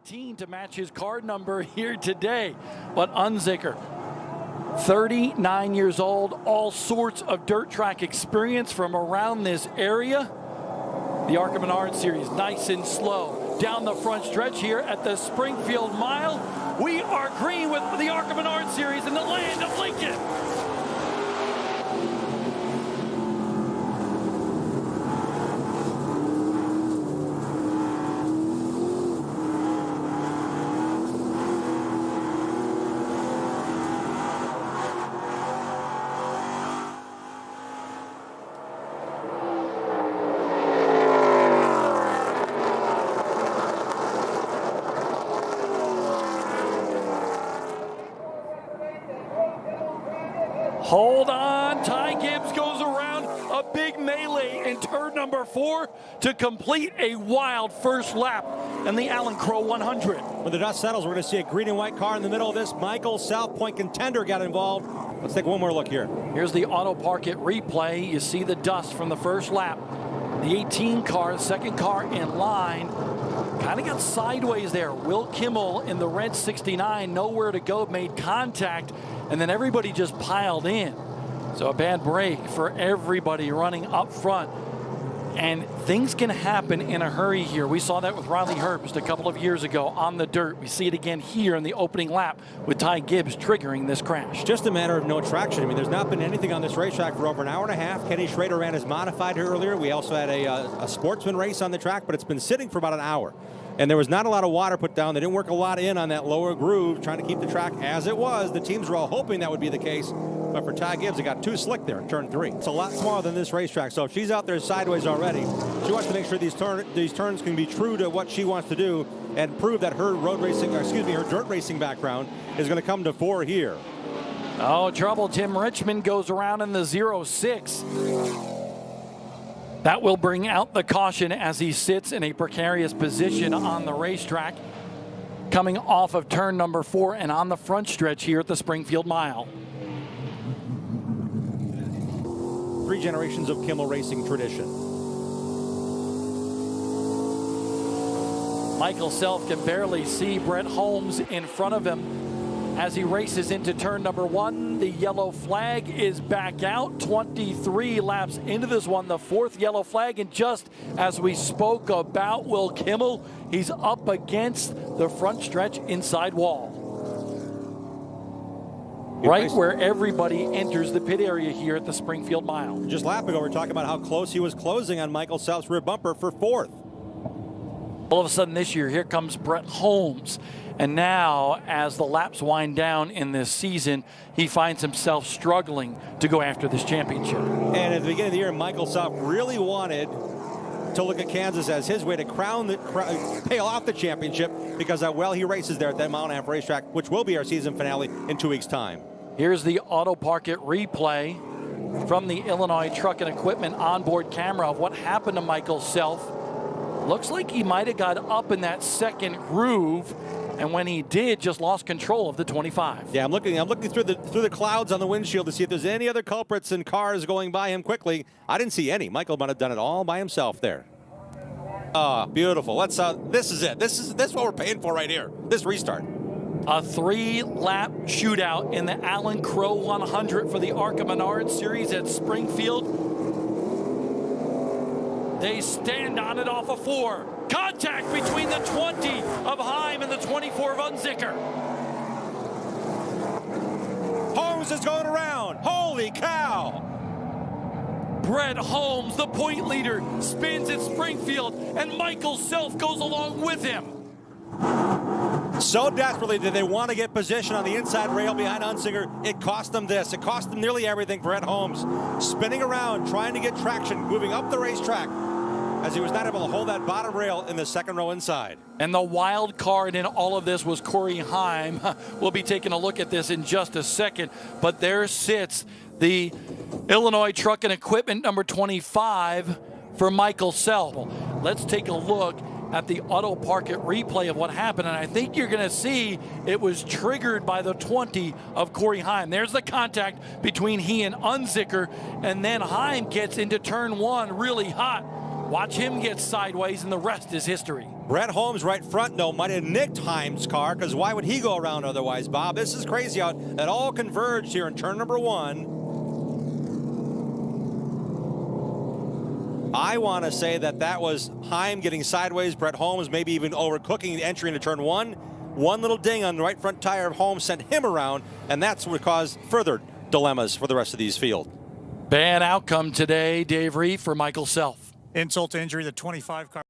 18 to match his card number here today. But Unzicker, 39 years old, all sorts of dirt track experience from around this area. The ARCA and Menard series, nice and slow. Down the front stretch here at the Springfield Mile. We are green with the ARCA and Menard series in the land of Lincoln. Hold on, Ty Gibbs goes around a big melee in turn number 4 to complete a wild first lap in the Crowe 100. When the dust settles, we're going to see a green and white car in the middle of this. Michael, South Point contender, got involved. Let's take one more look here. Here's the Auto Park It replay. You see the dust from the first lap. The 18 car, the second car in line, kind of got sideways there. Will Kimmel in the red 69, nowhere to go, made contact, and then everybody just piled in. So a bad break for everybody running up front. And things can happen in a hurry here. We saw that with Riley Herbst a couple of years ago on the dirt. We see it again here in the opening lap with Ty Gibbs triggering this crash. Just a matter of no traction. I mean, there's not been anything on this racetrack for over an hour and a half. Kenny Schrader ran his modified here earlier. We also had a sportsman race on the track, but it's been sitting for about an hour. And there was not a lot of water put down. They didn't work a lot in on that lower groove, trying to keep the track as it was. The teams were all hoping that would be the case. But for Ty Gibbs, it got too slick there in turn 3. It's a lot smaller than this racetrack. So if she's out there sideways already, she wants to make sure these turns can be true to what she wants to do and prove that her her dirt racing background is going to come to fore here. Oh, trouble. Tim Richmond goes around in the 06. That will bring out the caution as he sits in a precarious position on the racetrack, coming off of turn number 4 and on the front stretch here at the Springfield Mile. 3 generations of Kimmel racing tradition. Michael Self can barely see Brett Holmes in front of him as he races into turn number 1. The yellow flag is back out. 23 laps into this one, the 4th yellow flag. And just as we spoke about Will Kimmel, he's up against the front stretch inside wall. Right where everybody enters the pit area here at the Springfield Mile. Just lap ago, we were talking about how close he was closing on Michael Self's rear bumper for 4th. All of a sudden this year, here comes Brett Holmes. And now, as the laps wind down in this season, he finds himself struggling to go after this championship. And at the beginning of the year, Michael Self really wanted to look at Kansas as his way to pay off the championship because how well he races there at that Mile and a Half racetrack, which will be our season finale in 2 weeks' time. Here's the Auto Park It replay from the Illinois Truck and Equipment onboard camera of what happened to Michael Self. Looks like he might have got up in that second groove, and when he did, just lost control of the 25. Yeah, I'm looking through the clouds on the windshield to see if there's any other culprits and cars going by him quickly. I didn't see any. Michael might have done it all by himself there. Ah, beautiful. Let's this is it. This is what we're paying for right here. This restart. A 3-lap shootout in the Crowe 100 for the ARCA Menard series at Springfield. They stand on it off of 4. Contact between the 20 of Heim and the 24 of Unzicker. Holmes is going around. Holy cow! Brett Holmes, the point leader, spins at Springfield, and Michael Self goes along with him. So desperately did they want to get position on the inside rail behind Unzicker. It cost them this. It cost them nearly everything. Brett Holmes spinning around, trying to get traction, moving up the racetrack, as he was not able to hold that bottom rail in the second row inside. And the wild card in all of this was Corey Heim. We'll be taking a look at this in just a second, but there sits the Illinois Truck and Equipment number 25 for Michael Self. Let's take a look at the Auto Park It replay of what happened, and I think you're going to see it was triggered by the 20 of Corey Heim. There's the contact between he and Unzicker, and then Heim gets into turn 1 really hot. Watch him get sideways, and the rest is history. Brett Holmes right front, though, might have nicked Heim's car, because why would he go around otherwise, Bob? This is crazy out. It all converged here in turn number 1. I want to say that was Heim getting sideways, Brett Holmes maybe even overcooking the entry into turn 1. One little ding on the right front tire of Holmes sent him around, and that's what caused further dilemmas for the rest of these field. Bad outcome today, Dave Reef, for Michael Self. Insult to injury, the 25 car.